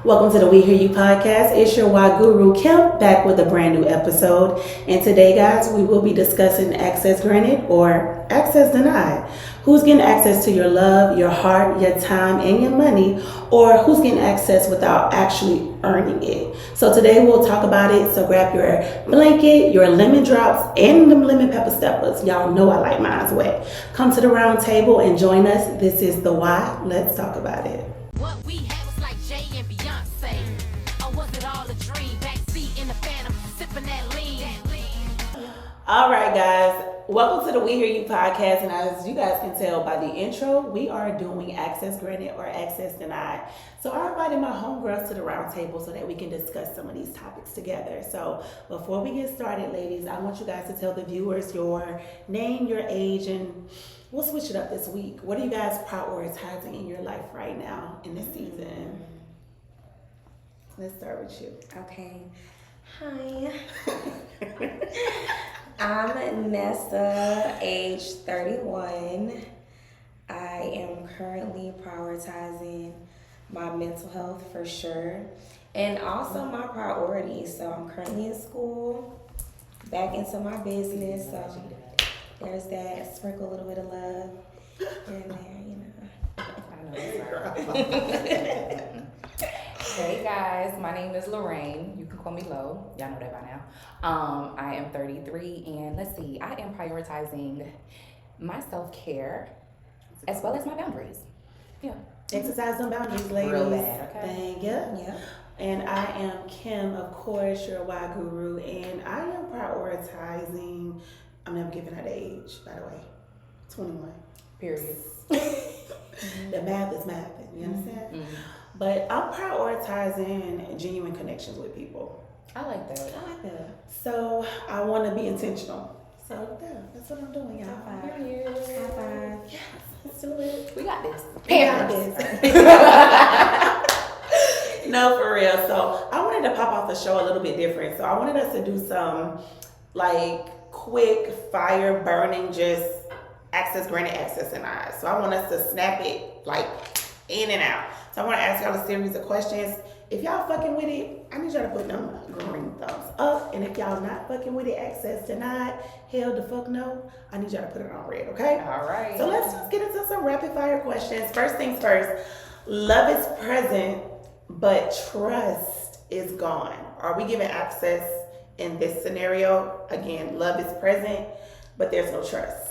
Welcome to the We Hear You podcast. It's your Y Guru Kim back with a brand new episode. And today, guys, we will be discussing access granted or access denied. Who's getting access to your love, your heart, your time, and your money, or who's getting access without actually earning it. So today we'll talk about it. So grab your blanket, your lemon drops, and them lemon pepper steppers. Y'all know I like mine's wet. Come to the round table and join us. This is the Why. Let's talk about it. What we had was like Jay and Beyonce. Or was it all a dream? Backseat in the Phantom, sipping that lean. All right, guys. Welcome to the We Hear You podcast. And as you guys can tell by the intro, we are doing access granted or access denied. So I invited my homegirls to the round table so that we can discuss some of these topics together. So before we get started, ladies, I want you guys to tell the viewers your name, your age, and we'll switch it up this week. What are you guys prioritizing in your life right now in this season? Let's start with you. Okay. Hi. I'm Nessa, age 31. I am currently prioritizing my mental health for sure, and also my priorities. So I'm currently in school, back into my business. So there's that. Sprinkle a little bit of love here and there, you know. Hey guys, my name is Lorraine. You can call me Lo. Y'all know that by now. I am 33, and let's see, I am prioritizing my self-care as well as my boundaries. Yeah. Exercise them boundaries, ladies. Real bad, okay? Thank you. Yeah. And I am Kim, of course, your Y Guru, and I am prioritizing, I'm never giving out the age, by the way, 21. Period. The math is math, you understand? Mm-hmm. But I'm prioritizing genuine connections with people. I like that. I like that. So I want to be intentional. So yeah, that's what I'm doing, y'all. High five. Period. High five. Yes, let's do it. We got this. We got this. No, for real. So I wanted to pop off the show a little bit different. So I wanted us to do some like quick fire burning, just access granted, access denied. So I want us to snap it like in and out. So I want to ask y'all a series of questions. If y'all fucking with it, I need y'all to put them green thumbs up. And if y'all not fucking with it, access denied, hell the fuck no, I need y'all to put it on red, okay? All right. So let's just get into some rapid fire questions. First things first, love is present, but trust is gone. Are we giving access in this scenario? Again, love is present, but there's no trust.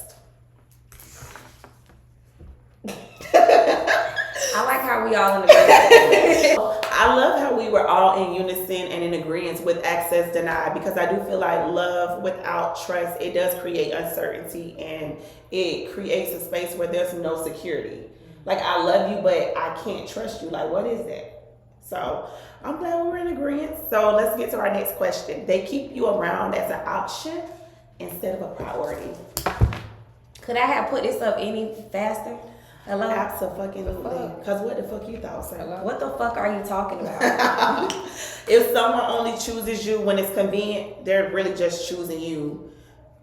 I like how we all in agreement. I love how we were all in unison and in agreement with access denied, because I do feel like love without trust, it does create uncertainty and it creates a space where there's no security. Like, I love you, but I can't trust you. Like, what is that? So I'm glad we're in agreement. So let's get to our next question. They keep you around as an option instead of a priority. Could I have put this up any faster? Hello? Absolutely. Because what the fuck you thought, sir? What the fuck are you talking about? If someone only chooses you when it's convenient, they're really just choosing you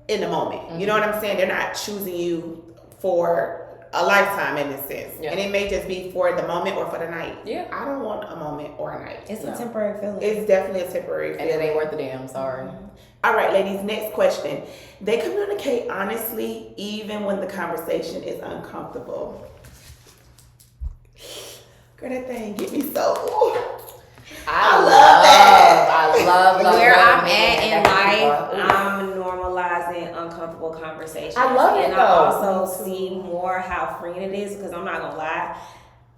in the moment. Mm-hmm. You know what I'm saying? They're not choosing you for a lifetime in this sense. Yeah. And it may just be for the moment or for the night. Yeah. I don't want a moment or a night. It's a temporary feeling. It's definitely a temporary feeling. And it ain't worth the damn, sorry. Mm-hmm. All right, ladies, next question. They communicate honestly even when the conversation is uncomfortable. Girl, that thing get me so... I love that. I love where love, I'm at in life, I'm normalizing uncomfortable conversations. I love it, and though. I also see more how freeing it is, because I'm not gonna lie,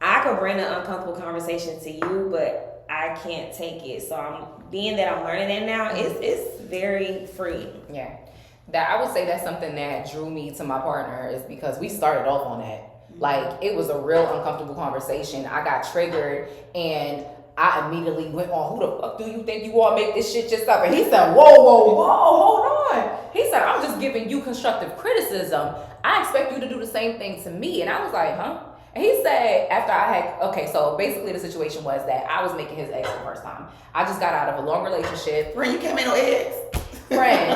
I could bring an uncomfortable conversation to you, but I can't take it. So I'm learning that now, it's very free. Yeah. That I would say that's something that drew me to my partner, is because we started off on that. Like, it was a real uncomfortable conversation. I got triggered and I immediately went on, who the fuck do you think you are? Make this shit yourself. And he said, whoa, hold on. He said, I'm just giving you constructive criticism. I expect you to do the same thing to me. And I was like, huh? And he said, after I had, okay, so basically the situation was that I was making his ex the first time. I just got out of a long relationship. Friend, you came in on ex. Friend.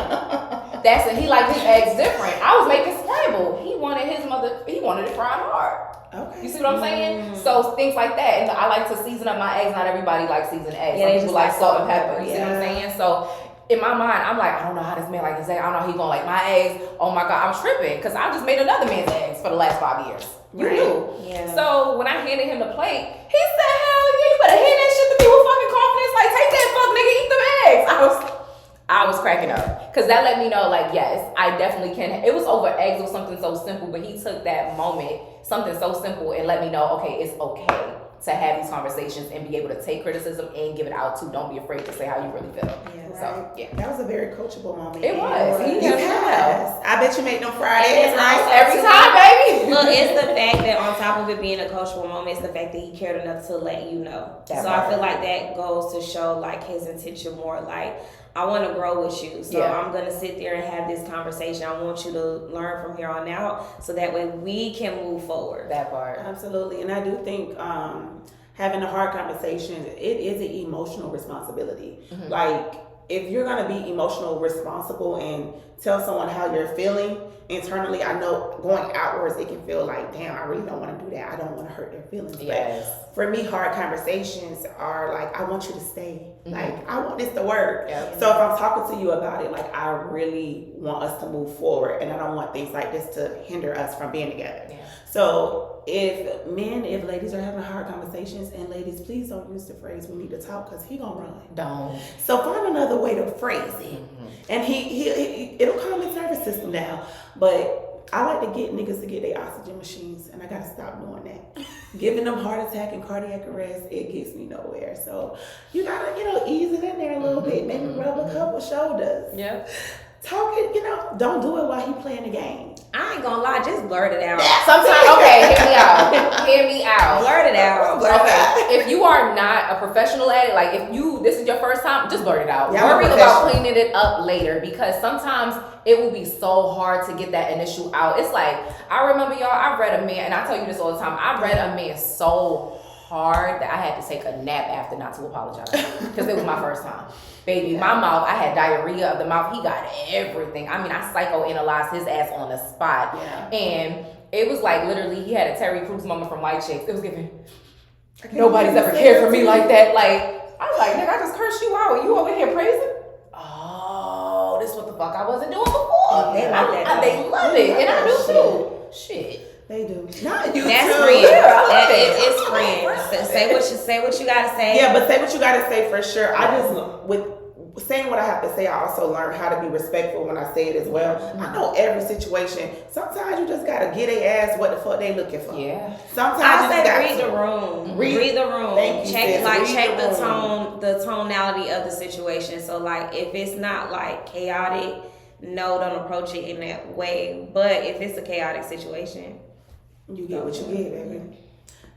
That's it. He liked his eggs different. I was making scramble. He wanted it fried hard. Okay. You see what I'm saying? So things like that. And I like to season up my eggs. Not everybody likes seasoned eggs. Yeah, Some people like salt and pepper. You see yeah. what I'm saying? So in my mind, I'm like, I don't know how this man like his eggs. I don't know how he gonna like my eggs. Oh my God, I'm tripping. Because I just made another man's eggs for the last 5 years. You knew. Yeah. So when I handed him the plate, he said, hell yeah, you better hand that shit to me with fucking confidence. Like, take that fuck nigga, eat them eggs. I was cracking up. Because that let me know, like, yes, I definitely can. It was over eggs or something so simple, but he took that moment, something so simple, and let me know, okay, it's okay to have these conversations and be able to take criticism and give it out too. Don't be afraid to say how you really feel. Yeah, So, yeah. That was a very coachable moment. It was. Yes. I bet you make them Fridays, right? Every time, baby. Look, it's the fact that on top of it being a coachable moment, it's the fact that he cared enough to let you know. That so part. I feel like that goes to show like his intention more like, I want to grow with you. So Yeah. I'm going to sit there and have this conversation. I want you to learn from here on out so that way we can move forward. That part. Absolutely. And I do think having a hard conversation, it is an emotional responsibility. Mm-hmm. Like, if you're going to be emotional responsible and tell someone how you're feeling internally, I know going outwards, it can feel like, damn, I really don't want to do that. I don't want to hurt their feelings. Yes. But for me, hard conversations are like, I want you to stay. Mm-hmm. Like, I want this to work. Yep. So if I'm talking to you about it, like, I really want us to move forward. And I don't want things like this to hinder us from being together. Yeah. So if ladies are having hard conversations, and ladies, please don't use the phrase "we need to talk" because he gonna run. Don't. So find another way to phrase it, and he it'll calm his nervous system down. But I like to get niggas to get their oxygen machines, and I gotta stop doing that. Giving them heart attack and cardiac arrest, it gets me nowhere. So you gotta ease it in there a little bit, maybe rub a couple shoulders. Yeah. Talk it, don't do it while he playing the game. I ain't going to lie, just blurt it out. Sometimes, okay, hear me out. Hear me out. Blurt it out. Okay, if you are not a professional at it, like if this is your first time, just blurt it out. Yeah, I'm Worry a about professional. cleaning it up later because sometimes it will be so hard to get that initial out. It's like, I remember y'all, I read a man, and I tell you this all the time, I read a man so hard that I had to take a nap after not to apologize because it was my first time. Baby, my mouth, I had diarrhea of the mouth. He got everything. I mean, I psychoanalyzed his ass on the spot. Yeah. And it was like literally he had a Terry Crews moment from White Chicks. It was giving, nobody's ever cared for me like that. Like, I was like, nigga, I just cursed you out and you over here praising? Oh, this is what the fuck I wasn't doing before. They like that, They love it. And I do too. Shit. They do. Not you. That's too. friends. Yeah, I love it. It's friends. Say what you gotta say. Yeah, but say what you gotta say for sure. I just with saying what I have to say, I also learned how to be respectful when I say it as well. I know every situation. Sometimes you just gotta get their ass what the fuck they looking for. Yeah. Sometimes I you say just read got the to. room. Read- Read the room. Thank you, Check sis. Read the the tone, the tonality of the situation. So like if it's not like chaotic, no, don't approach it in that way. But if it's a chaotic situation, You get what you get, baby.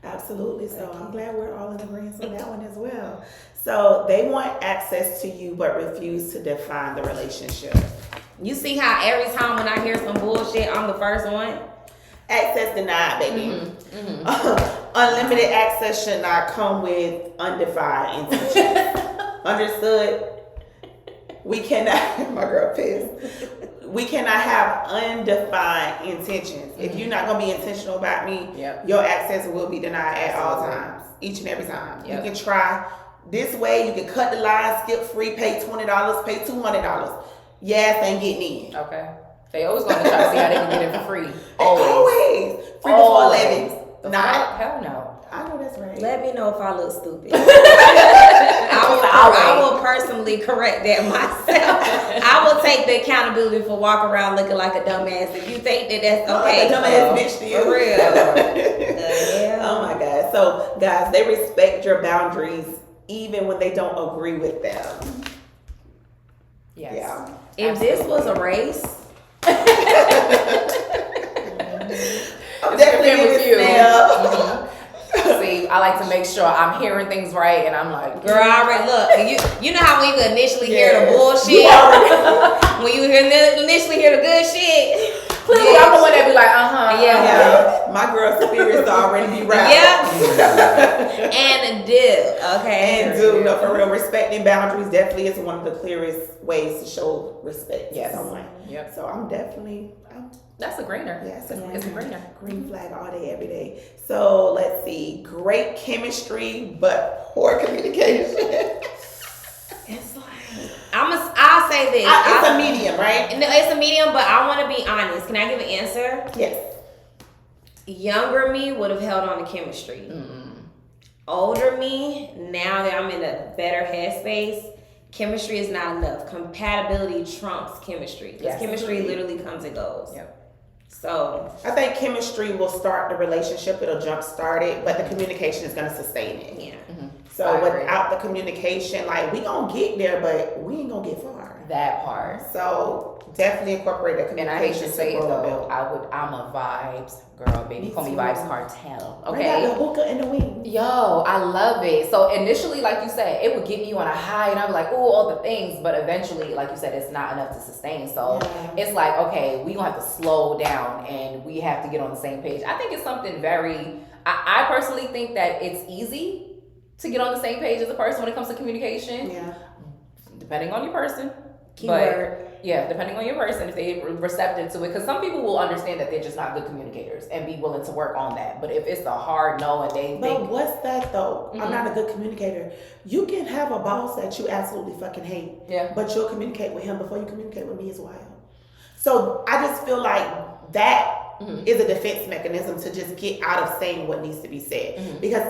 Absolutely. So I'm glad we're all in agreement on that one as well. So they want access to you but refuse to define the relationship. you see how every time when I hear some bullshit, I'm the first one. Access denied, baby. Unlimited access should not come with undefined intentions. Understood? We cannot, my girl pissed. We cannot have undefined intentions. If you're not going to be intentional about me, Yep. your access will be denied at all times, each and every time. Yep. You can try this way, you can cut the line, skip free, pay $20, pay $200. Yes, ain't getting in. Okay. They always going to try to see how they can get it for free. Always. Free before Always. 11. The Not. fuck? Hell no. I know that's right. Let me know if I look stupid. I will personally correct that myself. I will take the accountability for walking around looking like a dumbass. If you think that that's okay, Like a dumbass bitch to you. for real. Oh my God. So, guys, they respect your boundaries even when they don't agree with them. Yes. Yeah. If this was a race, I'm It's definitely different with with you. you. See, I like to make sure I'm hearing things right, and I'm like, girl, I already look. You know how when you initially hear the Yes. bullshit, You already- when you initially hear the good shit. Clearly, I'm the one that be like, Yeah. My girl's spirits already be right. Yep. And do, okay? And do, no, for real, respecting boundaries definitely is one of the clearest ways to show respect to someone. Yep. So I'm definitely, that's a greener. yes, It's a greener. green flag all day, every day. So let's see, great chemistry, but poor communication. It's like I'll say this. It's a medium, right? No, it's a medium, but I want to be honest. Can I give an answer? Yes. Younger me would have held on to chemistry. Older me, now that I'm in a better headspace, chemistry is not enough. Compatibility trumps chemistry. Because Yes. chemistry literally comes and goes. Yep. So I think chemistry will start the relationship, it'll jumpstart it, but the communication is going to sustain it. yeah. So I agree. without the communication, like, we gonna get there, but we ain't gonna get far. That part. So definitely incorporate the And I hate communication to say it grow a though, build. I'm a vibes girl, baby. Me Call me too. vibes cartel. Bring out Okay. the hookah and the wings. Yo, I love it. So initially, like you said, it would get me on a high, and I'm like, oh, all the things. But eventually, like you said, it's not enough to sustain. So Yeah. it's like, okay, we gonna have to slow down, and we have to get on the same page. I think it's something very. I personally think that it's easy to get on the same page as a person when it comes to communication, Yeah. depending on your person. Keyword. But yeah, depending on your person, if they're receptive to it, because some people will understand that they're just not good communicators and be willing to work on that. But if it's a hard no and they But think, what's that though? I'm not a good communicator. You can have a boss that you absolutely fucking hate, yeah, but you'll communicate with him before you communicate with me as well. So I just feel like that is a defense mechanism to just get out of saying what needs to be said. Because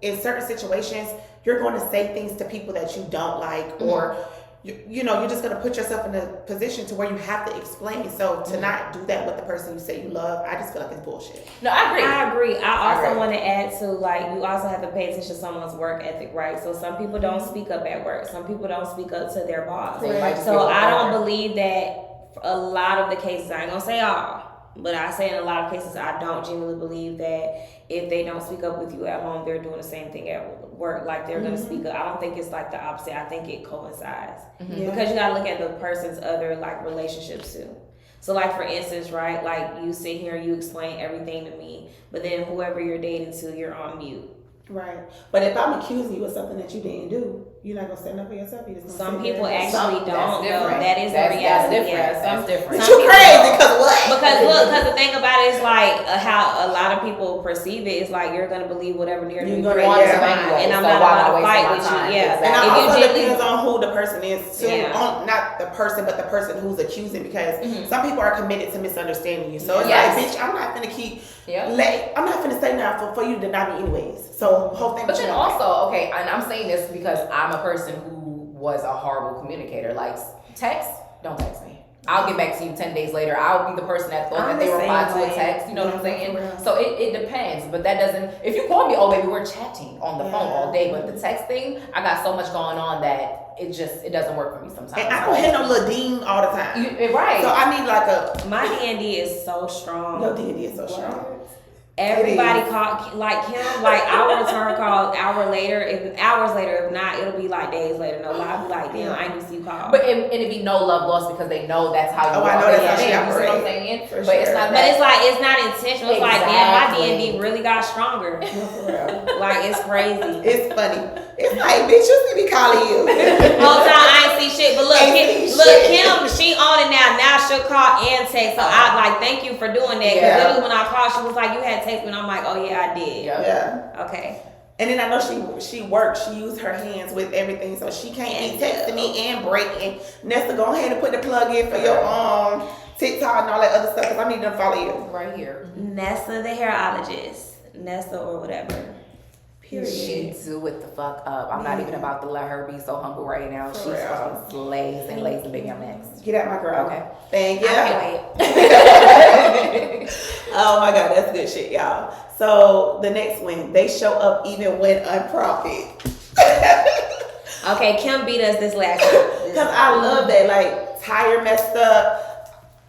in certain situations, you're going to say things to people that you don't like, or you know, you're just going to put yourself in a position to where you have to explain. So to not do that with the person you say you love, I just feel like it's bullshit. no, I agree. I agree. I also agree. want to add to, like, you also have to pay attention to someone's work ethic, right? So some people don't speak up at work. Some people don't speak up to their boss. They might just So be a I don't little believe that a lot of the cases, I ain't gonna say all, but I say in a lot of cases, I don't genuinely believe that if they don't speak up with you at home, they're doing the same thing at work. Like, they're gonna speak up. I don't think it's like the opposite. I think it coincides Yeah. because you gotta look at the person's other, like, relationships too. So, like, for instance, right, like, you sit here, you explain everything to me, but then whoever you're dating to, you're on mute. Right. But if I'm accusing you of something that you didn't do, you're not gonna stand up for yourself. You're just gonna Some sit there people and- actually That's don't know. different. That is the That's reality. different. Yeah. That's different. Some You people crazy, don't. cause what? Because look, because the thing about it is like how a lot of people perceive it is like you're gonna believe whatever they're You're gonna gonna want yeah. to anyway, and I'm so not why about to waste fight my with time? you. Yeah, And Exactly. it if you also genuinely- depends on who the person is too. Yeah. On, not the person, but the person who's accusing, because some people are committed to misunderstanding you. So it's Yes. like, bitch, I'm not gonna keep Yeah. I'm not gonna stay now for you to deny me anyways. So whole thing. But then also, okay, and I'm saying this because I'm a person who was a horrible communicator. Like, text, don't text me. I'll get back to you 10 days later. I'll be the person that thought I'm that they the replied same to a way. text. You know what I'm Yeah, saying? for real. So it depends. But that doesn't, if you call me, oh, baby, we're chatting on the phone Yeah. all day. But the text thing, I got so much going on that it doesn't work for me sometimes. And I don't hit no little ding all the time. Right. So I need like a my D&D is so strong. no D&D is so strong. Everybody It is. called like him. Like, I will return call hours later. If not, it'll be like days later. No lie, I'll be like, damn, I didn't see you call. But it'd be no love lost because they know that's how you Oh, are. I know that's how she You see what I'm operates. saying? For But it's sure. not But that. it's like, it's not intentional. It's like, damn, my Exactly. D&D really got stronger. No, for real. Like, it's crazy. It's funny. It's like, bitch, you see me calling you. Whole time I ain't see shit, but look, Ain't see Kim, shit. she on it now. Now she'll call and text. So I like, thank you for doing that. 'Cause Yeah. literally when I called, she was like, you had text me, and I'm like, oh yeah, I did. Yeah. Yeah. Okay. And then I know she works. She used her hands with everything, so she can't be texting me and breaking. Nesta, go ahead and put the plug in for your TikTok and all that other stuff, because I need them to follow you. Right here. Nesta the hairologist. Nesta or whatever. Period. She do it the fuck up. I'm not even about to let her be so humble right now. For She's real. fucking slays and lays, and baby, I'm next. Get out my girl. Okay. Thank you. I can't wait. Oh my God, that's good shit, y'all. So the next one, they show up even when unprompted. Okay, Kim beat us this last time. Because I love that, like, tire messed up.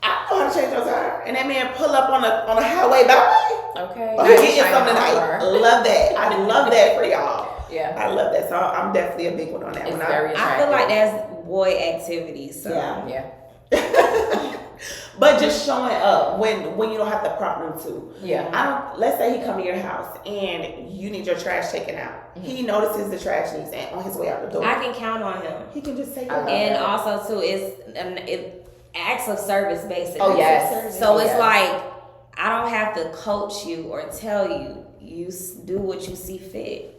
I know how to change your tire. And that man pull up on a highway byway. Okay. Or he getting something tonight. Love that. I love that for y'all. Yeah. I love that. So I'm definitely a big one on that It's one. very I feel like that's boy activity. So Yeah. Yeah. But just showing up when you don't have to prompt him to. Yeah. Let's say he come to your house and you need your trash taken out. He notices the trash needs and on his way out the door. I can count on him. He can just take it. And also too, it acts of service basically. Oh yes. So it's like I don't have to coach you or tell you. You do what you see fit.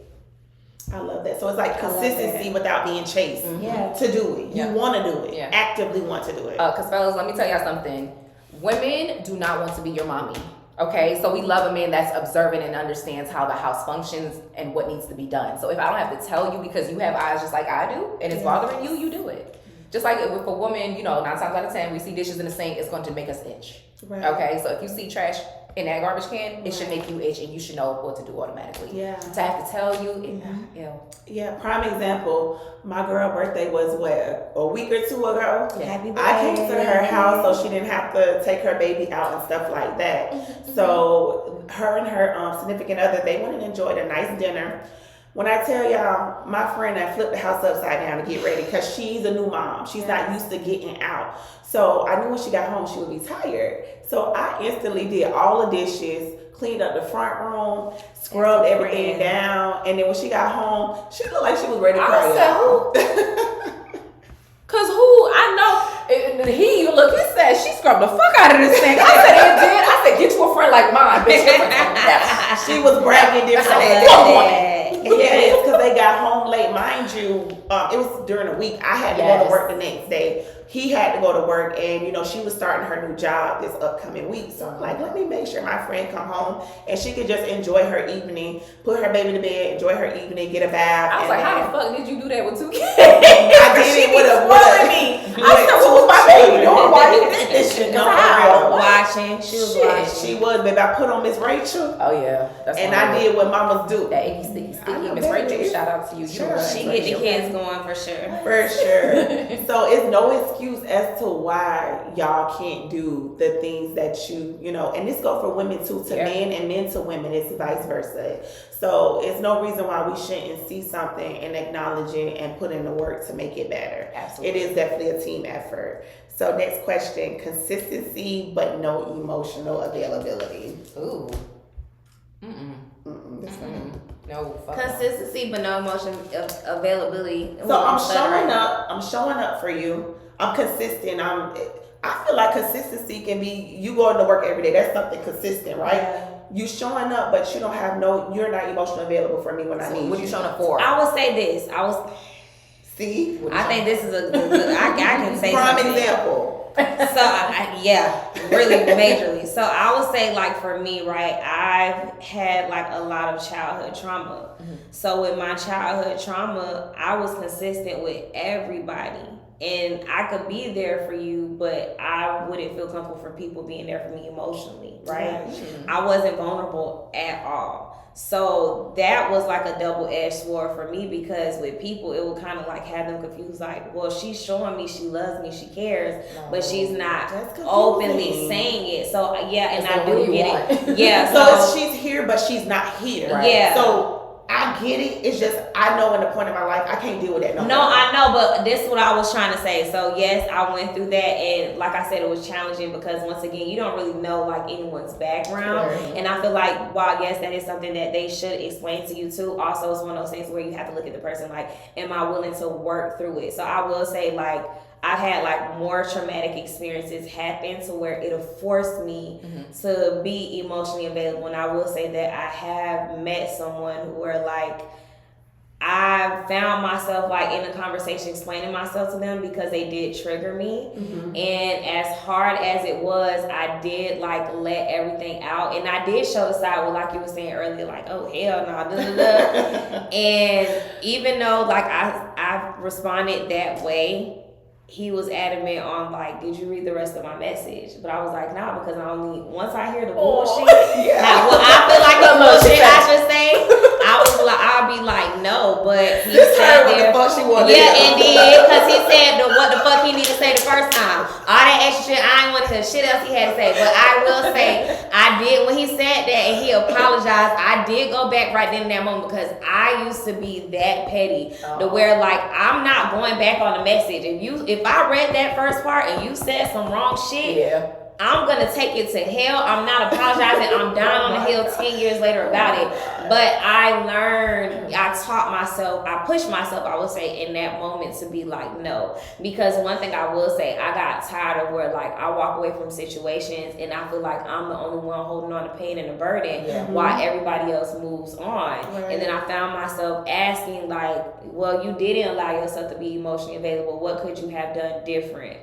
I love that. So it's like consistency without being chased. Yeah. To do it. You want to do it. Yeah. Actively want to do it. Because fellas, let me tell y'all something. Women do not want to be your mommy. Okay, so we love a man that's observant and understands how the house functions and what needs to be done. So if I don't have to tell you because you have eyes just like I do and it's bothering you, you do it. Just like if a woman, 9 times out of 10, we see dishes in the sink, it's going to make us itch. Right. Okay, so if you see trash in that garbage can, it should make you itch and you should know what to do automatically. Yeah. To have to tell you, Yeah, prime example. My girl birthday was a week or two ago. Happy birthday. I came to her house so she didn't have to take her baby out and stuff like that. So her and her significant other, they went and enjoyed a nice dinner. When I tell y'all, my friend that flipped the house upside down to get ready because she's a new mom. She's not used to getting out. So I knew when she got home she would be tired. So I instantly did all the dishes, cleaned up the front room, scrubbed everything down, and then when she got home, she looked like she was ready to cry. Cause I know he said she scrubbed the fuck out of this thing. I said it did. I said get you a friend like mine, bitch. She was bragging different. Yes, because they got home late. Mind you, it was during the week. I had to go to work the next day. He had to go to work, and she was starting her new job this upcoming week. So I'm like, let me make sure my friend come home and she could just enjoy her evening, put her baby to bed, enjoy her evening, get a bath. I was like, how the fuck did you do that with 2 kids? I did it with a me. I said, what was my baby doing while you did this shit? Watching. She was watching. She was, baby. I put on Miss Rachel. Oh yeah, and I did what mamas do. That sticky. Miss Rachel, shout out to you. Sure. She get the kids going for sure. For sure. So it's no excuse as to why y'all can't do the things that and this go for women too, to men, and men to women. It's vice versa. So it's no reason why we shouldn't see something and acknowledge it and put in the work to make it better. Absolutely. It is definitely a team effort. So next question, consistency but no emotional availability. Ooh. No. Consistency but no emotion availability. So I'm showing up for you. I'm consistent. I feel like consistency can be you going to work every day. That's something consistent, right? Yeah. You showing up, but you're not emotionally available for me when I need you. What are you showing up for? I would say this. See? I think this is a good, I can say prime something. example. So really majorly. So I would say like for me, right, I've had like a lot of childhood trauma. So with my childhood trauma, I was consistent with everybody. And I could be there for you, but I wouldn't feel comfortable for people being there for me emotionally, right? I wasn't vulnerable at all. So that was like a double-edged sword for me, because with people, it would kind of like have them confused, like, well, she's showing me she loves me, she cares, but she's not openly saying it. So and I do get it. Yeah. So she's here, but she's not here. Right? Yeah. So I get it. It's just I know in the point of my life I can't deal with that no more. No, I know, but this is what I was trying to say. So yes, I went through that, and like I said, it was challenging because once again, you don't really know like anyone's background, and I feel like while yes, that is something that they should explain to you too. Also, it's one of those things where you have to look at the person like, am I willing to work through it? So I will say like, I've had like more traumatic experiences happen to where it'll force me to be emotionally available. And I will say that I have met someone where like I found myself like in a conversation explaining myself to them because they did trigger me. And as hard as it was, I did like let everything out, and I did show the side where like you were saying earlier, like, oh hell no, and even though like I responded that way, he was adamant on like, did you read the rest of my message? But I was like, nah, because once I hear the bullshit, what I feel like the bullshit I should say, I'll be me like no, but he Just sat heard what there. the fuck she wanted. Yeah, and did, because he said what the fuck he needed to say the first time. All that extra shit, I ain't want to hear shit else he had to say. But I will say, I did, when he said that and he apologized, I did go back right then in that moment because I used to be that petty to where like I'm not going back on the message. If I read that first part and you said some wrong shit, I'm gonna take it to hell. I'm not apologizing. I'm down on the hill 10 years later about it. But I learned, I taught myself, I pushed myself, I would say, in that moment to be like, no. Because one thing I will say, I got tired of where like I walk away from situations and I feel like I'm the only one holding on to pain and the burden while everybody else moves on. And then I found myself asking like, well, you didn't allow yourself to be emotionally available. What could you have done different?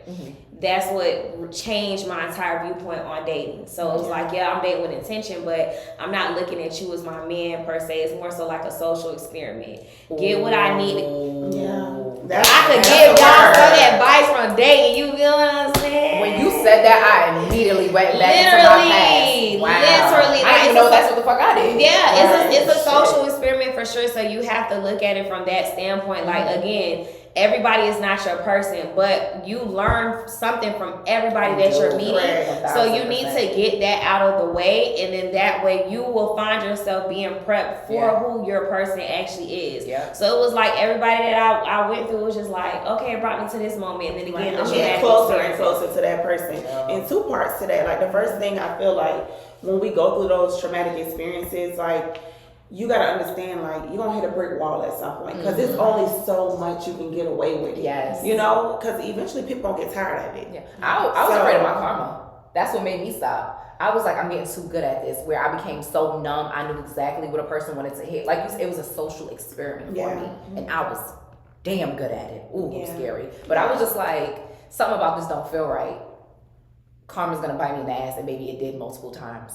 That's what changed my entire viewpoint on dating. So it's like, yeah, I'm dating with intention, but I'm not looking at you as my man per se. It's more so like a social experiment. Get what I need. I could give y'all some advice from dating. You feel what I'm saying? When you said that, I immediately went back into my past. Wow. Literally. I didn't even know that's what the fuck I did. Yeah, it's a social experiment for sure. So you have to look at it from that standpoint. Like, again, everybody is not your person, but you learn something from everybody that you're meeting. So you need to get that out of the way, and then that way you will find yourself being prepped for who your person actually is. So it was like everybody that I went through was just like, okay, it brought me to this moment, and then again, I'm getting closer and closer to that person. And two parts to that. Like the first thing I feel like when we go through those traumatic experiences, like you gotta understand, like you're gonna hit a brick wall at some point because there's only so much you can get away with. You know, because eventually people gonna get tired of it. I was afraid of my karma. That's what made me stop. I was like, I'm getting too good at this, where I became so numb. I knew exactly what a person wanted to hit. Like you said, it was a social experiment for me, and I was damn good at it. Ooh, it was scary. But I was just like, something about this don't feel right. Karma's gonna bite me in the ass, and maybe it did multiple times.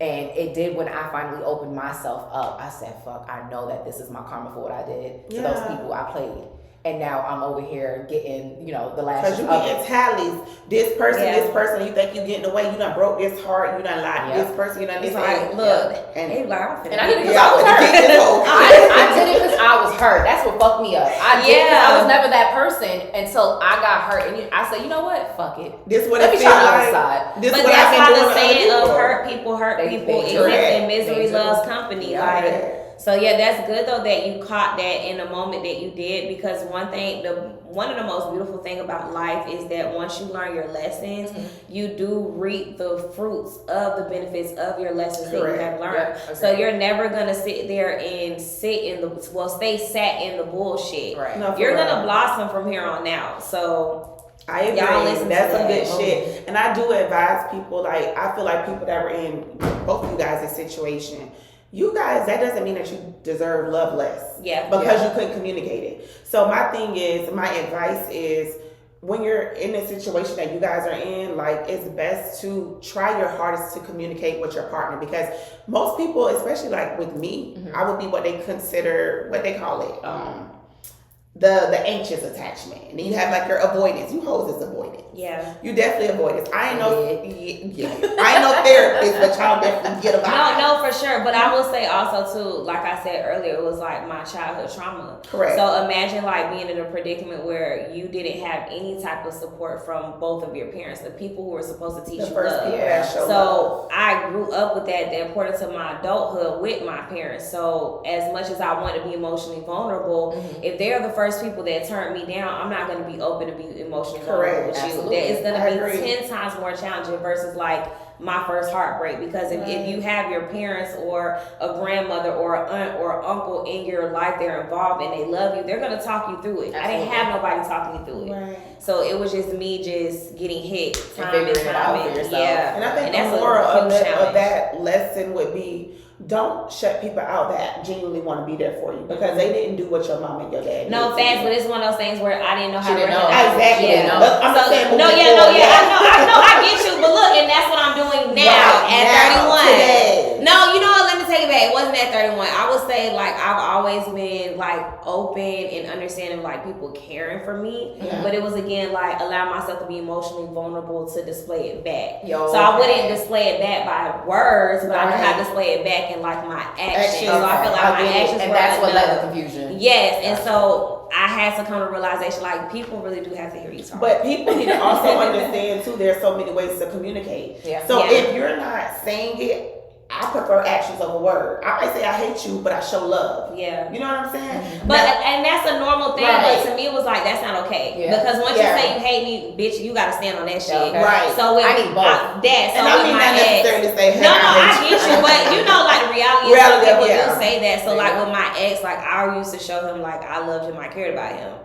And it did when I finally opened myself up. I said, fuck, I know that this is my karma for what I did to those people I played. And now I'm over here getting, the lashes. Because you getting tallies. This person, you think you getting away. You done broke this heart. You done lied to this person. You done this. Like, look. And I did it because I was hurt. I did it because I was hurt. That's what fucked me up. I did it because I was never that person until I got hurt. And I said, you know what? Fuck it. This what Let it me feels try the like. other side. This but what that's I've why been the doing saying to of other hurt people do. and misery loves company. Yeah. So yeah, that's good though that you caught that in the moment that you did, because one of the most beautiful thing about life is that once you learn your lessons, you do reap the fruits of the benefits of your lessons that you have learned. So you're never gonna sit there and stay sat in the bullshit. No, you're gonna blossom from here on out. So I agree. y'all listen That's to some that. good shit. And I do advise people, like, I feel like people that were in both of you guys' situation, you guys, that doesn't mean that you deserve love less. Because you couldn't communicate it. So my advice is, when you're in a situation that you guys are in, like, it's best to try your hardest to communicate with your partner, because most people, especially like with me, I would be what they call it, the anxious attachment. And then you have like your avoidance. You hoes is avoidance. You definitely avoidance. I ain't no therapist, but y'all definitely get about it. No, for sure. But I will say also too, like I said earlier, it was like my childhood trauma. Correct. So imagine like being in a predicament where you didn't have any type of support from both of your parents, the people who were supposed to teach you love. So I grew up with that, the importance of my adulthood with my parents. So as much as I want to be emotionally vulnerable, if they're the first people that turned me down, I'm not going to be open to be emotionally vulnerable with you. That is going to be 10 times more challenging versus like my first heartbreak, because if you have your parents or a grandmother or an aunt or uncle in your life, they're involved and they love you, they're going to talk you through it. I didn't have nobody talking me through it. So it was just me just getting hit time and time. And I think the moral of that lesson would be, don't shut people out that genuinely want to be there for you, because they didn't do what your mom and your dad did. No facts, but it's one of those things where I didn't know how to recognize. Exactly. I get you, but look, and that's what I'm doing now at 31. No, you know what? Let me take it back. It wasn't at 31. I would say like I've always been like open and understanding like people caring for me, but it was again like allow myself to be emotionally vulnerable to display it back. So I wouldn't display it back by words, but I know how to display it back in like my actions. So I feel like my actions and were that's what led enough. to confusion. Yes, and so I had to come to realization like people really do have to hear you talk. But people need to also understand too. There's so many ways to communicate. So if you're not saying it, I prefer actions over word. I might say I hate you, but I show love. Yeah. You know what I'm saying? But and that's a normal thing. Right. But to me, it was like that's not okay. Yeah. Because once you say you hate me, bitch, you gotta stand on that shit. Okay. Right. So with I need both. So and I mean not necessarily say hey. No, I get you, but you know, like the reality is some people do say that. So like with my ex, like I used to show him like I loved him, I cared about him.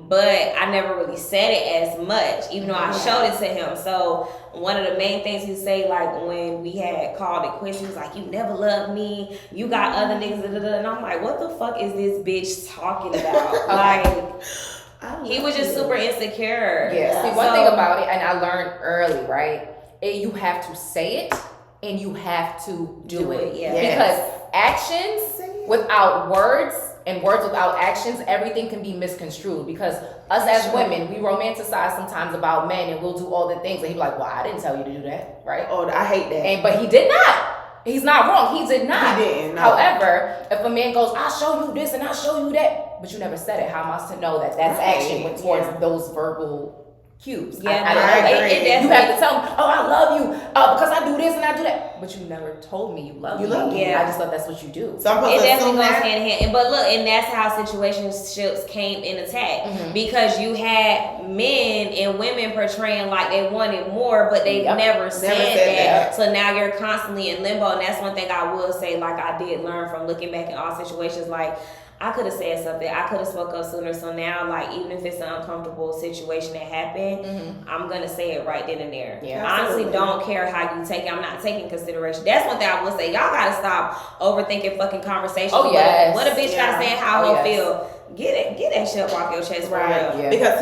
But I never really said it as much, even though I showed it to him. So one of the main things he say, like when we had called it quits, he was like, "You never loved me. You got other niggas." And I'm like, "What the fuck is this bitch talking about?" Like, he was just super insecure. Yeah. See, one thing about it, and I learned early, right? You have to say it, and you have to do it. Yeah. Because actions without words. And words without actions, everything can be misconstrued because us as women, we romanticize sometimes about men and we'll do all the things. And he's like, well, I didn't tell you to do that, right? Oh, I hate that. But he did not. He's not wrong. He did not. He didn't. No. However, if a man goes, I'll show you this and I'll show you that, but you never said it, how am I to know that that's action went towards those verbal cues? Yeah, I agree. You have to tell me, oh, I love you because I do this and I do that. But you never told me you love me. Yeah. I just thought that's what you do. So it definitely goes hand in hand. But look, and that's how situationships came in attack. Because you had men and women portraying like they wanted more, but they never said that. So now you're constantly in limbo. And that's one thing I will say, like I did learn from looking back in all situations, like I could have said something. I could have spoke up sooner. So now, like, even if it's an uncomfortable situation that happened, I'm going to say it right then and there. Yeah, honestly, don't care how you take it. I'm not taking consideration. That's one thing I will say. Y'all got to stop overthinking fucking conversations. Oh, yes. What a bitch got to say how her feel. Get that shit off your chest, right? Yeah. Because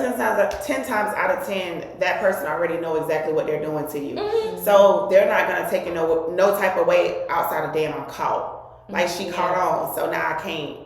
10 times out of 10, that person already know exactly what they're doing to you. So they're not going to take it no type of way outside of damn I'm caught. Like she caught on, so now I can't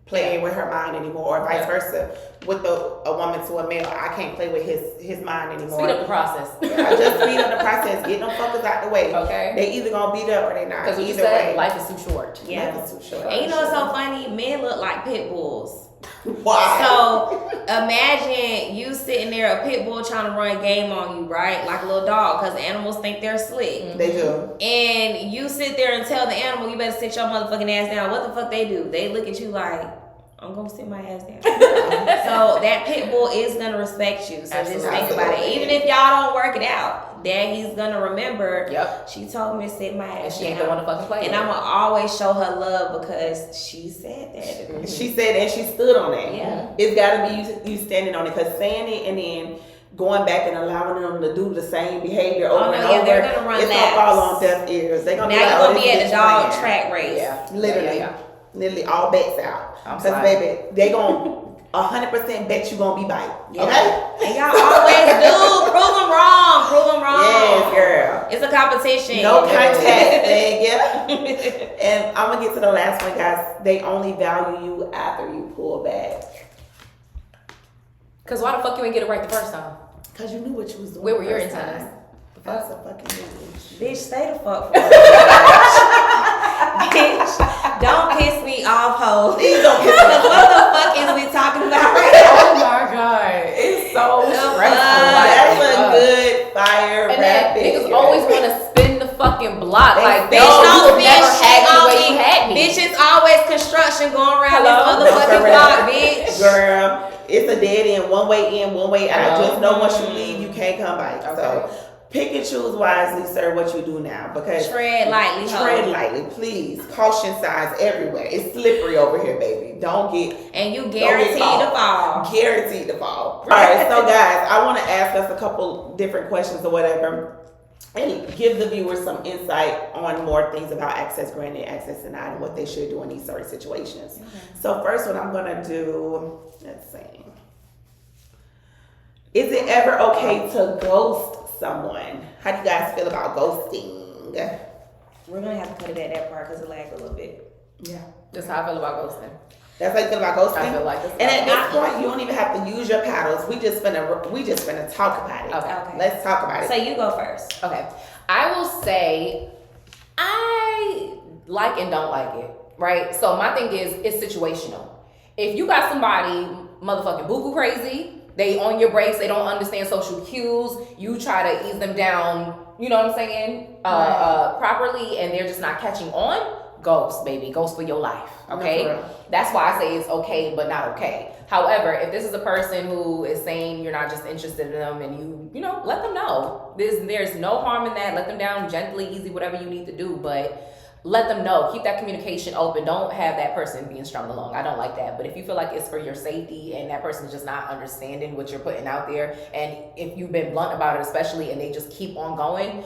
play with her mind anymore, or vice versa. With a woman to a male, I can't play with his mind anymore. Speed up the process. Just speed up the process. Get them fuckers out the way. Okay. They either gonna beat up or they not. Because either way, life is too short. Yeah. Life is too short. And you know what's so funny? Men look like pit bulls. Why? So imagine you sitting there, a pit bull trying to run game on you, right? Like a little dog, because animals think they're slick. They do. And you sit there and tell the animal, you better sit your motherfucking ass down. What the fuck they do? They look at you like, I'm gonna sit my ass down. So that pit bull is gonna respect you. So just think about it. Even if y'all don't work it out, then he's gonna remember. She told me to sit my ass and she down. ain't the one to fucking play. And I'm gonna always show her love because she said that. She said that, she stood on that. Yeah. It's gotta be you standing on it, because saying it and then going back and allowing them to do the same behavior over and over, they're gonna run it's laps. gonna fall on deaf ears. They're gonna now be you're like, gonna be at the dog track race. Yeah, literally. Literally all bets out. Because baby, they gon' 100% bet you gonna be biting. Okay? And y'all always do. Prove them wrong. Prove them wrong. Yes, girl. It's a competition. No contact thing, yeah. And I'm gonna get to the last one, guys. They only value you after you pull back. Because why the fuck you ain't get it right the first time? Because you knew what you was doing. Where were your first antennas? time. That's a fucking bitch. Bitch, stay the fuck for Bitch, don't piss me off, ho. Please don't piss me off. What the fuck is we talking about right now? Oh my god. It's so stressful. That's a good fire and rap. then niggas always want to spin the fucking block. Like, bitch, no, don't you spin never shit had me on the way me. you had me. Bitch, it's always construction going around Hello? this motherfucking block, bitch. Girl, it's a dead end, one way in, one way out. Just know once you leave, you can't come back. So pick and choose wisely, sir, what you do now. Because tread lightly, tread lightly, please. Caution signs everywhere. It's slippery over here, baby. Don't get and you guaranteed to fall. Guaranteed to fall. All right, so guys, I want to ask us a couple different questions or whatever, and give the viewers some insight on more things about access granted, access denied, and what they should do in these certain situations. Okay. So first, what I'm gonna do, let's see. Is it ever okay to ghost someone? How do you guys feel about ghosting? We're gonna have to cut it at that part because it lagged a little bit. Yeah. That's how I feel about ghosting. That's how you feel about ghosting? I feel like this. And at this point, you don't even have to use your paddles. We just finna talk about it. Okay. Let's talk about it. So you go first. Okay. I will say I like and don't like it, right? So my thing is it's situational. If you got somebody motherfucking buku crazy, they on your brakes, they don't understand social cues, you try to ease them down, you know what I'm saying, properly, and they're just not catching on, ghost, baby. Ghost for your life, okay? No, for real. That's why I say it's okay, but not okay. However, if this is a person who is saying you're not just interested in them and you know, let them know. There's no harm in that. Let them down gently, easy, whatever you need to do, but let them know. Keep that communication open. Don't have that person being strung along. I don't like that. But if you feel like it's for your safety and that person is just not understanding what you're putting out there, and if you've been blunt about it especially and they just keep on going,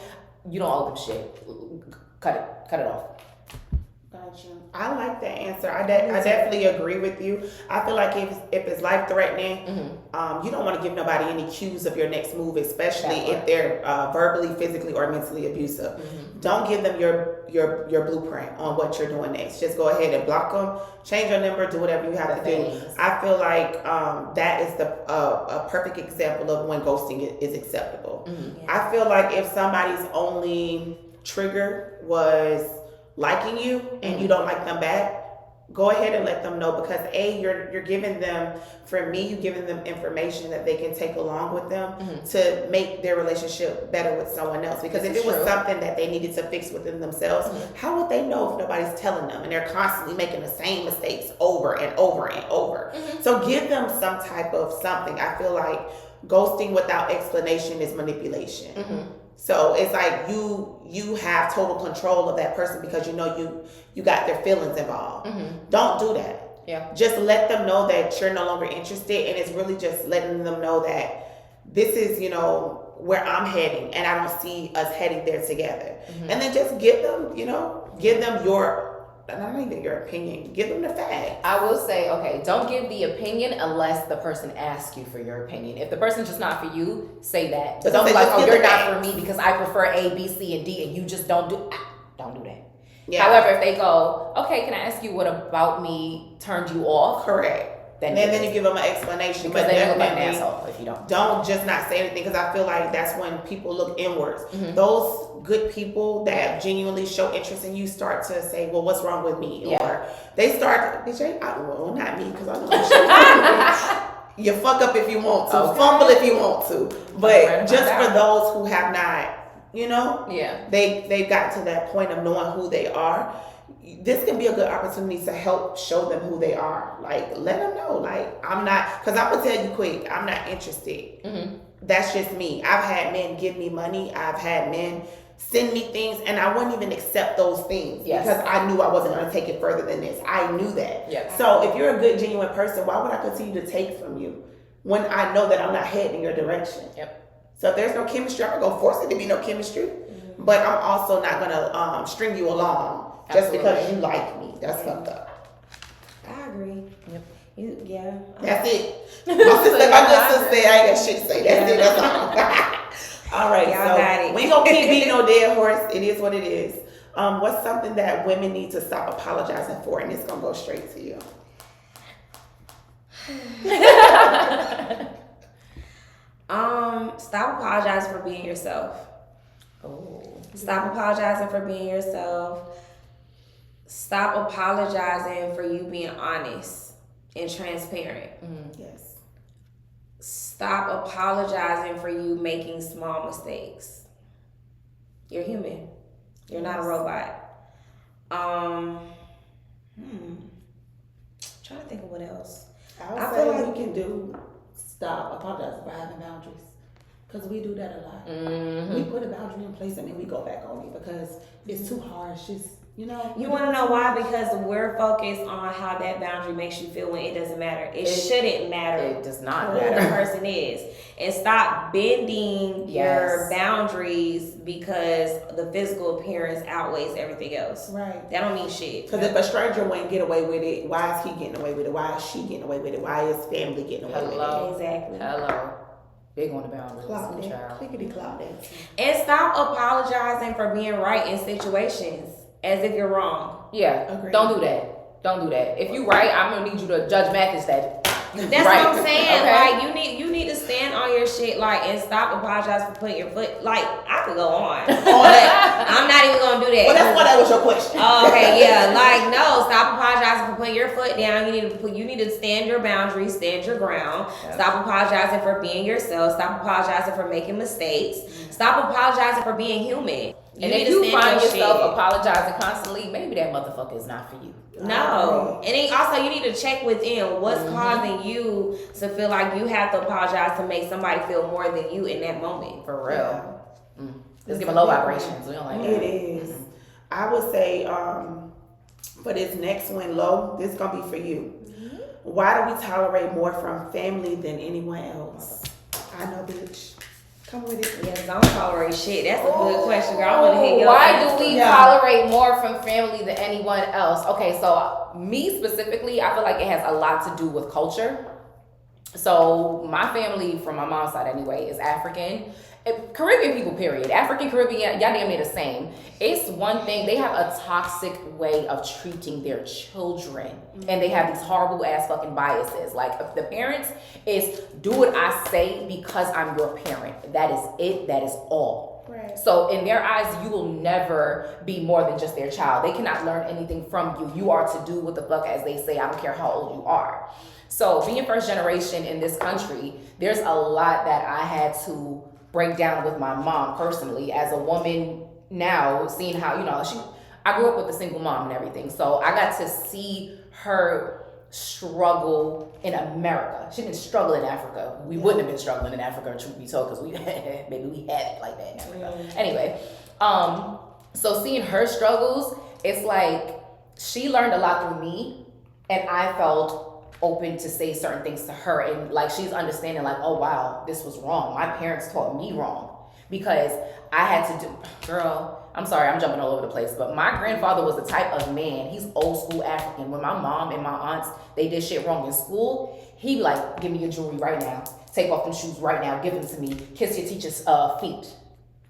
you don't owe them shit. Cut it off. Gotcha. I like that answer. I definitely agree with you. I feel like if it's life threatening, you don't want to give nobody any cues of your next move, especially if they're verbally, physically, or mentally abusive. Don't give them your blueprint on what you're doing next. Just go ahead and block them, change your number, do whatever you have to do. I feel like that is a perfect example of when ghosting is acceptable. I feel like if somebody's only trigger was liking you and you don't like them back, go ahead and let them know, because you're giving them, for me, you're giving them information that they can take along with them to make their relationship better with someone else. Because if it was something that they needed to fix within themselves, how would they know if nobody's telling them and they're constantly making the same mistakes over and over and over? So give them some type of something. I feel like ghosting without explanation is manipulation. So it's like you have total control of that person because you know you got their feelings involved. Don't do that. Yeah. Just let them know that you're no longer interested, and it's really just letting them know that this is, you know, where I'm heading, and I don't see us heading there together. And then just give them your, not even your opinion, give them the facts. I will say, okay, don't give the opinion unless the person asks you for your opinion. If the person's just not for you, say that. But don't be like, oh, you're not for me because I prefer A, B, C, and D, and you just don't do that. Yeah. However, if they go, okay, can I ask you what about me turned you off? Correct. Then you give them an explanation. Because then you look like an asshole if you don't. Don't just not say anything, because I feel like that's when people look inwards. Those good people that genuinely show interest in you start to say, well, what's wrong with me? Or they start, bitch, well, not me, because I know you fuck up if you want to, fumble if you want to. But just for those who have not, you know, they've gotten to that point of knowing who they are. This can be a good opportunity to help show them who they are. Like, let them know, like, I'm not, because I'm going to tell you quick, I'm not interested. That's just me. I've had men give me money. I've had men send me things, and I wouldn't even accept those things because I knew I wasn't going to take it further than this. I knew that. So if you're a good, genuine person, why would I continue to take from you when I know that I'm not heading in your direction? So if there's no chemistry, I'm not going to force it to be no chemistry, but I'm also not going to string you along just because you like me. That's fucked up. I agree. That's it. My good sister said I ain't got shit to say. That's it. That's all. All right, so we ain't gonna keep beating no dead horse. It is what it is. What's something that women need to stop apologizing for? And it's gonna go straight to you. Stop apologizing for being yourself. Stop apologizing for being yourself. Stop apologizing for you being honest and transparent. Yes. Stop apologizing for you making small mistakes. You're human. You're not a robot. Trying to think of what else. I feel like we can do stop apologizing for having boundaries. Because we do that a lot. We put a boundary in place and then we go back on it because it's too harsh. It's, you know. You want to know why? Because we're focused on how that boundary makes you feel when it doesn't matter. It shouldn't matter. It does not who matter. the person is. And stop bending your boundaries because the physical appearance outweighs everything else. Right. That don't mean shit. Because if a stranger wouldn't get away with it, why is he getting away with it? Why is she getting away with it? Why is family getting away with it? Exactly. Hello. Big on the boundaries. Clock that. Child. Clickety clock that. And stop apologizing for being right in situations as if you're wrong. Yeah. Agreed. Don't do that. Don't do that. If you right, I'm gonna need you to Judge Mathis that. That's right. what I'm saying. Okay? Like you need to stand on your shit, like, and stop apologizing for putting your foot. Like, I could go on, but I'm not even gonna do that. Well, that's why that was your question. Oh, okay, yeah. Like, no, stop apologizing for putting your foot down. You need to stand your boundaries, stand your ground. Yep. Stop apologizing for being yourself. Stop apologizing for making mistakes. Stop apologizing for being human. And if you find yourself apologizing constantly, maybe that motherfucker is not for you. No. And then also you need to check within what's causing you to feel like you have to apologize to make somebody feel more than you in that moment. For real. It's giving low vibrations. We don't like that. It is. I would say for this next one, low, this is going to be for you. Why do we tolerate more from family than anyone else? I know, bitch. Come with it. Yeah, don't tolerate shit. That's a good question, girl. I want to hear your Why answer. do we tolerate more from family than anyone else? Okay, so me specifically, I feel like it has a lot to do with culture. So my family, from my mom's side anyway, is African. Caribbean people, period. African, Caribbean, y'all damn near the same. It's one thing, they have a toxic way of treating their children. And they have these horrible ass fucking biases. Like, if the parents is, do what I say because I'm your parent. That is it, that is all. Right. So in their eyes, you will never be more than just their child. They cannot learn anything from you. You are to do what the fuck as they say. I don't care how old you are. So being first generation in this country, there's a lot that I had to break down with my mom personally as a woman now, seeing how, I grew up with a single mom and everything. So I got to see her struggle in America. She didn't struggle in Africa. We wouldn't have been struggling in Africa, truth be told, because maybe we had it like that in Africa. Anyway, so seeing her struggles, it's like she learned a lot through me, and I felt open to say certain things to her, and like she's understanding like, oh wow, this was wrong. My parents taught me wrong because I had to do, girl, I'm sorry, I'm jumping all over the place, but my grandfather was the type of man, he's old school African. When my mom and my aunts, they did shit wrong in school, he'd be like, give me your jewelry right now, take off them shoes right now, give them to me, kiss your teacher's feet.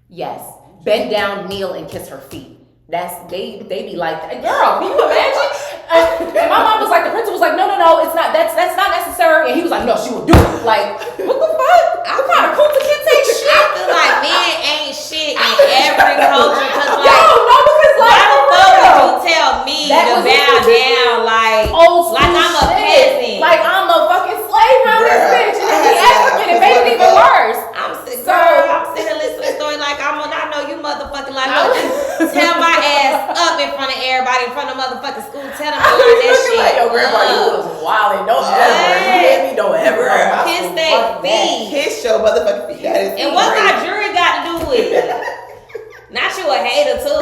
Yes, bend down, kneel, and kiss her feet. That's, they be like, girl, can you imagine? And my mom was like, the principal was like, no, it's not, that's not necessary. And he was like, no, she will do it. Like, what the fuck? What kind of culture kids ain't shit? I feel like men ain't shit in every culture. Cause like, because why the fuck would you tell me that to was bow down like old school I'm a shit. peasant? Like I'm a fucking slave around this Bruh, bitch. And I he had African and that. made it even worse. I'm sitting here listening to the story like I know you motherfucking like look, tell my ass up in front of everybody, in front of motherfucking school, tell them to learn that shit. Like your grandma, you was wildin'. Don't ever, you hear me? Don't ever. Kiss they feet. Kiss your motherfucking feet. That is And what great. my jury got to do with it? Not you a hater too.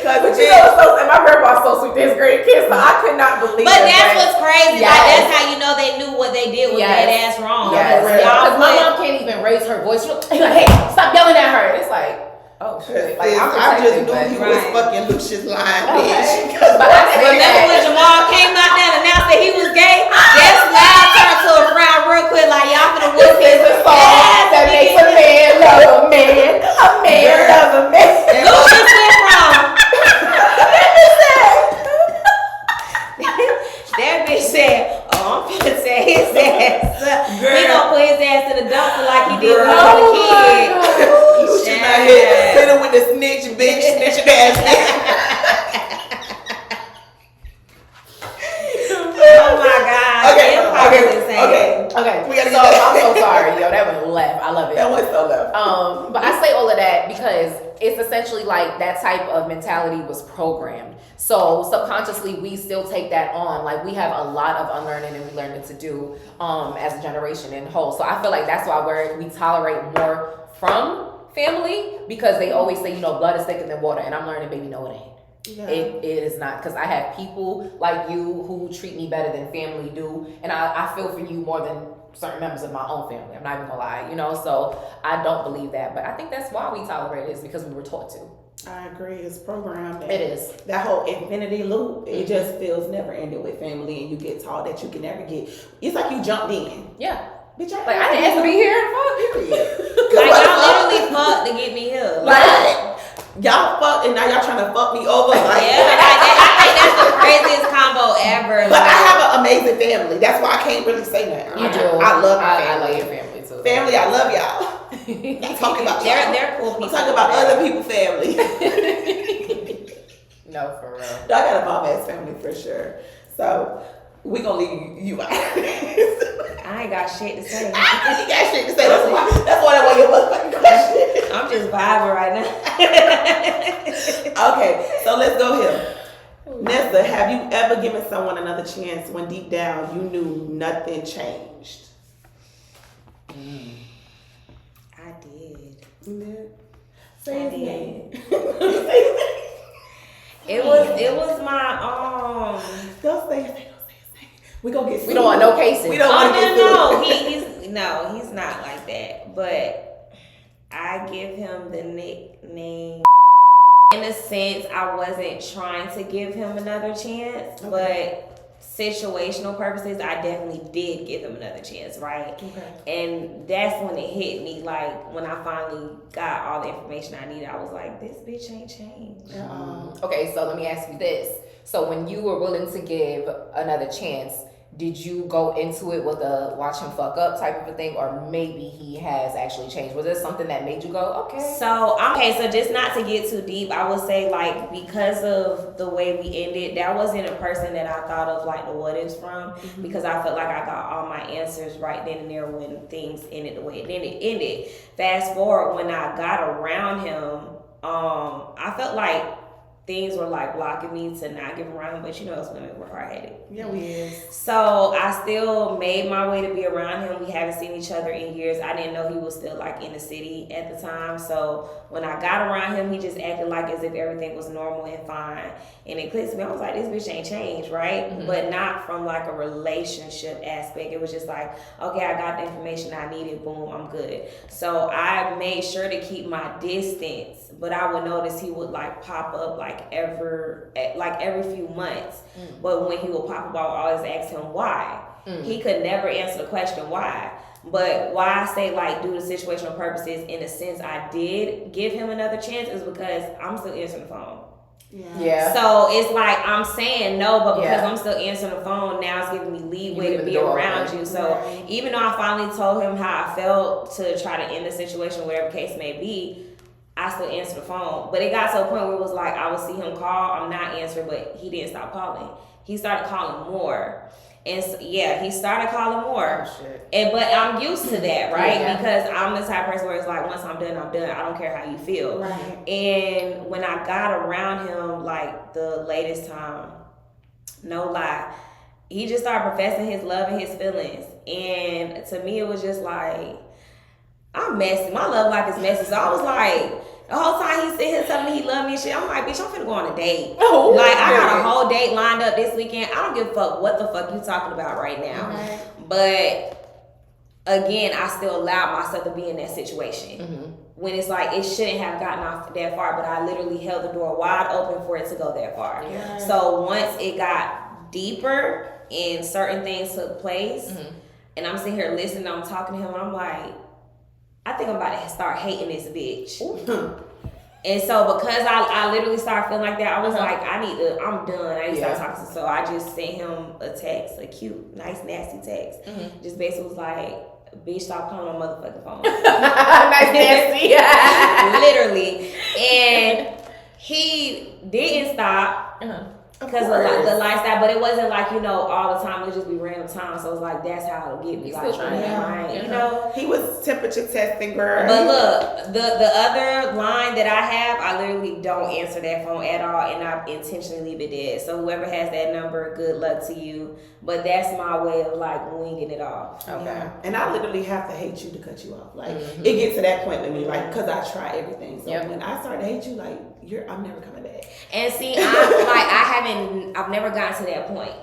But you know what's so sad? My grandma's so sweet. This great kiss. So I could not believe But that. that's what's crazy. Yes. Like that's how you know they knew what they did was dead ass wrong. Yes. Y'all Because my mom can't even raise her voice. She's like, hey, stop yelling at her. It's like, oh shit. Like, I just knew but- he was fucking Lucius line, Okay. bitch. But I say Remember that. when Jamal came out there and announced that he was gay? That smile turned to a frown real quick, like y'all finna whoop This is a song that makes a man love a man. A man love a man. Lucius went from that bitch said, "Oh, I'm finna say his ass. He gonna put his ass in the dumpster like he did when he was a kid." You should not hit him with the snitch, bitch, snitch ass Oh my god. Okay, Empire is insane. Okay. We gotta So get that. I'm so sorry, yo. That was left. I love it. That was so left. But I say all of that because it's essentially like that type of mentality was programmed. So subconsciously, we still take that on. Like we have a lot of unlearning and relearning to do as a generation in whole. So I feel like that's why we tolerate more from family because they always say, blood is thicker than water. And I'm learning, baby, no, it ain't. Yeah. It is not, because I have people like you who treat me better than family do, and I feel for you more than certain members of my own family. I'm not even gonna lie, so I don't believe that, but I think that's why we tolerate it, is because we were taught to. I agree. It's programmed. It is. That whole infinity loop, it just feels never ending with family, and you get taught that you can never get. It's like you jumped in. Yeah. Bitch, Like, I didn't ask to be here. Fuck, period. Like, y'all literally fucked to get me here. Like, y'all fucked and now y'all trying to fuck me over. Like, Yeah, I think that's the craziest combo ever. But I have an amazing family. That's why I can't really say nothing. You do. I love my I family. love your family too. Family, I love y'all. I'm talking about y'all. They're cool people. I'm talking about other people's family. No, for real. I got a bomb ass family for sure. So we gonna leave you out. I ain't got shit to say. You got shit to say. That's why that was your motherfucking question. I'm just vibing right now. Okay, so let's go here. Nessa, have you ever given someone another chance when deep down you knew nothing changed? I did. You did? I Say his did. name. It was my Don't say his name. We gonna get sued. We don't want no cases. We don't want to get sued. He's not like that. But I give him the nickname. In a sense, I wasn't trying to give him another chance, but situational purposes, I definitely did give him another chance, right? Okay. And that's when it hit me. Like when I finally got all the information I needed, I was like, "This bitch ain't changed." Okay, so let me ask you this. So when you were willing to give another chance, did you go into it with a watch him fuck up type of a thing, or maybe he has actually changed? Was there something that made you go, okay? So just not to get too deep, I would say like because of the way we ended, that wasn't a person that I thought of like the what ifs from, because I felt like I got all my answers right then and there when things ended the way it ended. Fast forward, when I got around him, I felt like things were like blocking me to not give around him, but you know us women, we're hard-headed. Yeah, we is. So I still made my way to be around him. We haven't seen each other in years. I didn't know he was still like in the city at the time. So when I got around him, he just acted like as if everything was normal and fine. And it clicked to me. I was like, this bitch ain't changed, right? But not from like a relationship aspect. It was just like, okay, I got the information I needed. Boom, I'm good. So I made sure to keep my distance. But I would notice he would like pop up like every few months. But when he would pop up, I would always ask him why. He could never answer the question why. But why I say like due to situational purposes, in a sense I did give him another chance, is because I'm still answering the phone. Yeah. So it's like I'm saying no, but because I'm still answering the phone, now it's giving me leeway to be around you. So even though I finally told him how I felt to try to end the situation, whatever case may be, I still answer the phone. But it got to a point where it was like I would see him call, I'm not answering, but he didn't stop calling. He started calling more. And so, he started calling more. Oh, shit. But I'm used to that, right? Yeah. Because I'm the type of person where it's like, once I'm done, I'm done. I don't care how you feel. Right. And when I got around him, like the latest time, no lie, he just started professing his love and his feelings. And to me, it was just like, I'm messy. My love life is messy. So I was like, the whole time he's sitting here telling me he loved me and shit, I'm like, bitch, I'm finna go on a date. Oh, like, I got a whole date lined up this weekend. I don't give a fuck what the fuck you talking about right now. But again, I still allowed myself to be in that situation. When it's like, it shouldn't have gotten off that far, but I literally held the door wide open for it to go that far. So once it got deeper and certain things took place, and I'm sitting here listening, I'm talking to him, and I'm like, I think I'm about to start hating this bitch. And so because I literally started feeling like that, I was like, I'm done. I need to start talking. So I just sent him a text, a cute, nice, nasty text. Just basically was like, bitch, stop calling my motherfucking phone. Nice, nasty. Literally. And he didn't stop. Because of the lifestyle, but it wasn't like, all the time. It would just be random times. So it was like, that's how it'll get me. He's Like, still trying. He was temperature testing, girl. But look, the other line that I have, I literally don't answer that phone at all, and I intentionally leave it dead. So whoever has that number, good luck to you. But that's my way of like winging it off. Okay. Yeah. And I literally have to hate you to cut you off. Like it gets to that point with me, like, because I try everything. So when I start to hate you, like I'm never coming back. And see, I've never gotten to that point.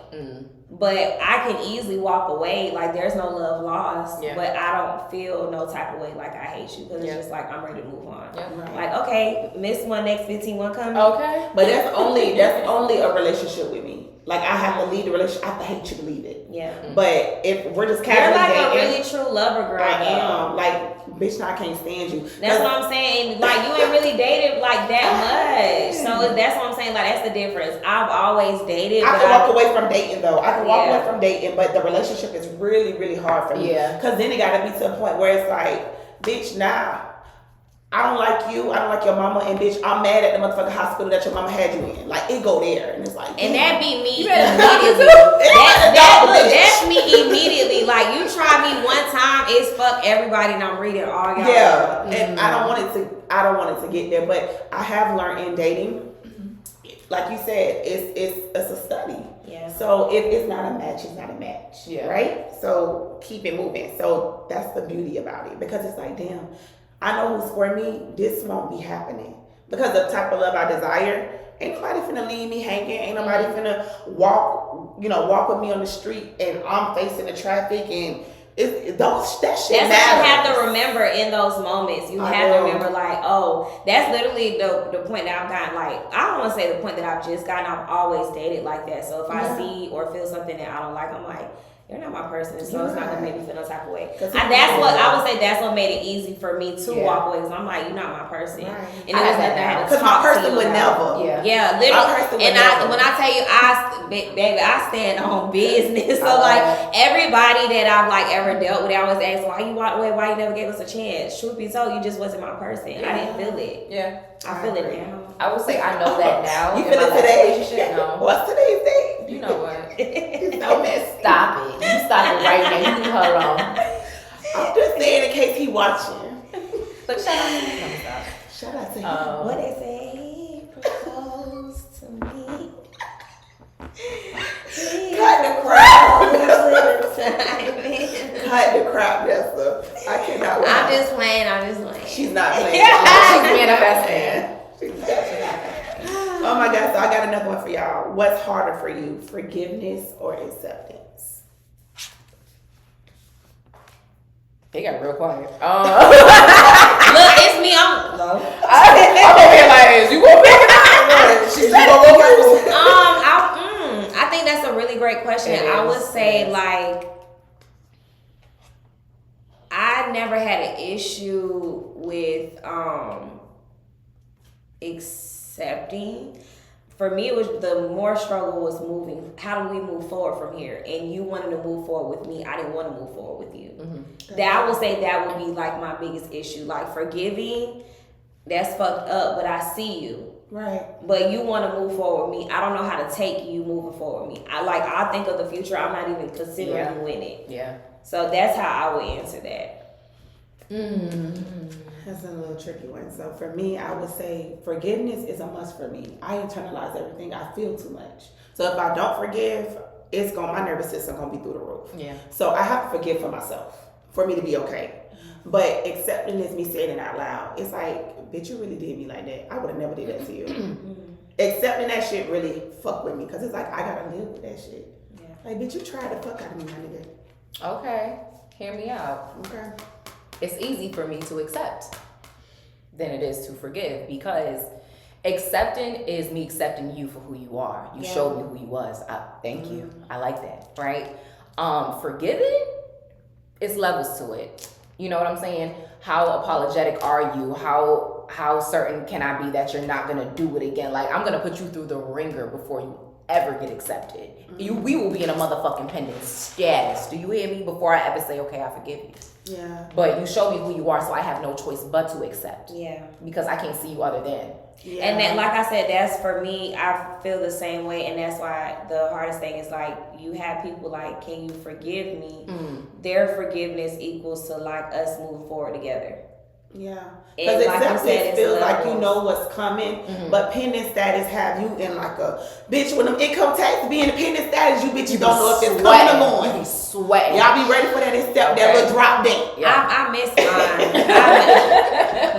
But I can easily walk away. Like, there's no love lost. But I don't feel no type of way like I hate you. Because it's just like, I'm ready to move on. Like, okay, miss one, next 15 one coming. Okay. But that's only a relationship with me. Like, I have to leave the relationship. I have to hate you to leave it. Yeah. But if we're just You're casually like dating, a really true lover girl. I am. Like, bitch, I can't stand you. That's what I'm saying. Like, you ain't really dated like that much. So that's what I'm saying. Like, that's the difference. I've always dated. I but can walk away from dating though. I can walk Yeah. away from dating, but the relationship is really, really hard for me. Yeah. Because then it got to be to a point where it's like, bitch, nah, I don't like you. I don't like your mama, and bitch, I'm mad at the motherfucking hospital that your mama had you in. Like, it go there, and it's like, And damn. that be me better immediately. Bitch. That's me immediately. Like, you try me one time, it's fuck everybody, and I'm reading all y'all. Yeah, and I don't want it to get there, but I have learned in dating, like you said, it's a study. Yeah. So if it's not a match, it's not a match. Yeah. Right? So keep it moving. So that's the beauty about it, because it's like, damn, I know who's for me. This won't be happening because the type of love I desire. Ain't nobody finna leave me hanging. Ain't nobody finna walk with me on the street and I'm facing the traffic and that shit That's matters. what you have to remember in those moments. You have to remember, like, oh, that's literally the point that I've gotten. Like, I don't want to say the point that I've just gotten. I've always dated like that. So if I see or feel something that I don't like, I'm like, you're not my person, so it's not gonna make me feel no type of way. That's what I would say. That's what made it easy for me to walk away. Cause I'm like, you're not my person, and it was nothing I had to Because my talk to person you would about. never. Yeah, literally. And when I tell you, baby, I stand on business. So like everybody that I've like ever dealt with, I always ask, why you walked away? Why you never gave us a chance? Truth be told, you just wasn't my person. I didn't feel it. Yeah. I feel it now. I would say I know that now. You feel it today? No. What's today's date? You know what? It's so messy. Stop it. You stop it right now. You leave her alone. I'm just saying in case he watching. But shout out to him. Stop. Shout out to him. What they say? Propose to me. Cut the crap. Cut Cut the crap, Jessica. I cannot. I'm just playing. She's not playing. She's manifesting. Oh my God, so I got another one for y'all. What's harder for you, forgiveness or acceptance? They got real quiet. Look, it's me. I'm over here like, you gonna pick it up? She's gonna go first. I think that's a really great question. I would say, like, I never had an issue with accepting. For me, it was the more struggle was moving. How do we move forward from here? And you wanted to move forward with me. I didn't want to move forward with you. Mm-hmm. That I would say that would be like my biggest issue. Like forgiving, that's fucked up, but I see you. Right. But you want to move forward with me. I don't know how to take you moving forward with me. I think of the future. I'm not even considering you in it. Yeah. So that's how I would answer that. That's a little tricky one. So for me, I would say forgiveness is a must for me. I internalize everything. I feel too much. So if I don't forgive, my nervous system gonna be through the roof. Yeah. So I have to forgive for myself for me to be okay. But accepting is me saying it out loud. It's like, bitch, you really did me like that. I would have never did that to you. Accepting that shit really fuck with me because it's like I gotta live with that shit. Yeah. Like, bitch, you tried to fuck out of me, my nigga. Okay, hear me out. Okay. It's easy for me to accept than it is to forgive because accepting is me accepting you for who you are. You showed me who you was. Thank you. I like that, right? Forgiving, it's levels to it. You know what I'm saying? How apologetic are you? How certain can I be that you're not gonna do it again? Like I'm gonna put you through the ringer before you ever get accepted. We will be in a motherfucking pending status. Do you hear me? Before I ever say, okay, I forgive you. Yeah. But you show me who you are, so I have no choice but to accept. Yeah. Because I can't see you other than. Yeah. And then, like I said, that's for me. I feel the same way, and that's why the hardest thing is like you have people like, "Can you forgive me?" Their forgiveness equals to like us moving forward together. Yeah, because acceptance feels like you know what's coming, but pending status have you in like a bitch. When them income tax be in pending status, you bitches don't know if it's coming or going. You be sweating. Y'all be ready for that accept that little drop dead. Yeah. I miss mine.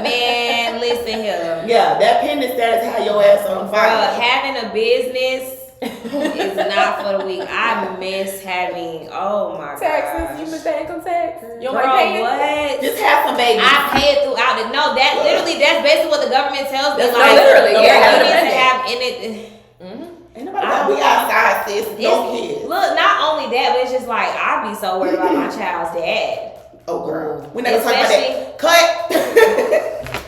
Man, listen here. Yeah, that pending status had your ass on fire. Having a business is not for the weak. I miss having, oh my god. Taxes, you miss that income tax? You don't Bro, like paying? what? Just have some babies. I pay it throughout it. No, that's basically what the government tells me. That's Like, literally, you need to have in it. Ain't nobody We outside, sis. No kids. Look, not only that, but it's just like I be so worried about my child's dad. Oh, girl. We're not gonna talk about that. Cut.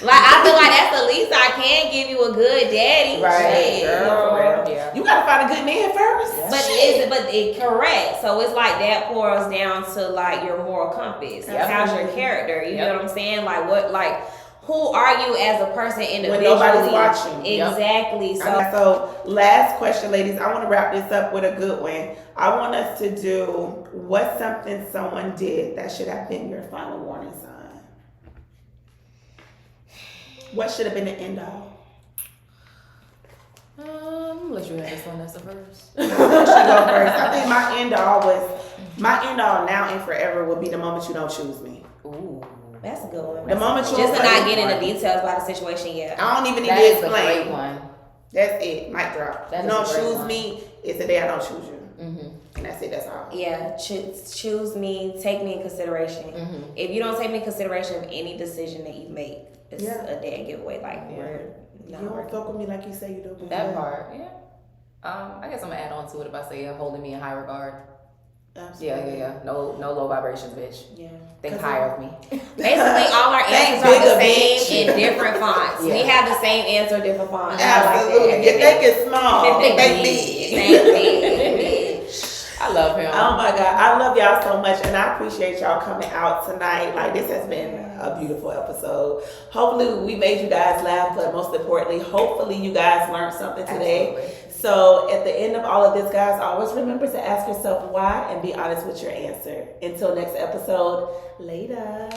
Like, I feel like that's the least I can give you a good daddy. Right, Shit. girl. Yeah. You gotta find a good man first. But it's correct. So it's like that pours down to like your moral compass. Yep. How's your character? You know what I'm saying? Like who are you as a person individually? When nobody's watching. Exactly. So last question, ladies. I want to wrap this up with a good one. I want us to do what's something someone did that should have been your final warning sign. What should have been the end all? Let you have this one. That's the first. I should go first. I think my end all now and forever would be the moment you don't choose me. Ooh. That's a good one. The moment you just to don't not get into details about the situation yet. I don't even need That to is a explain. great one. That's it. Mic drop. That You is don't a great choose one. me. It's the day I don't choose you. Mm-hmm. And that's it. That's all. Yeah, choose me, take me in consideration. Mm-hmm. If you don't take me in consideration of any decision that you make, it's Yeah. a dead giveaway. Like Yeah. we're You not don't working. fuck with me like you say you do. That part, yeah. I guess I'm gonna add on to it if I say holding me in high regard. Absolutely. Yeah. No low vibrations, bitch. Yeah. Think higher of me. Basically, all our Think answers are the bigger, same bitch. in different fonts. Yeah. We have the same answer, different fonts. Absolutely. You think it's small. Think Think big. big. Think big, bitch. I love him. Oh my God. I love y'all so much and I appreciate y'all coming out tonight. Like this has been a beautiful episode. Hopefully we made you guys laugh, but most importantly, hopefully you guys learned something today. Absolutely. So at the end of all of this, guys, always remember to ask yourself why and be honest with your answer. Until next episode, later.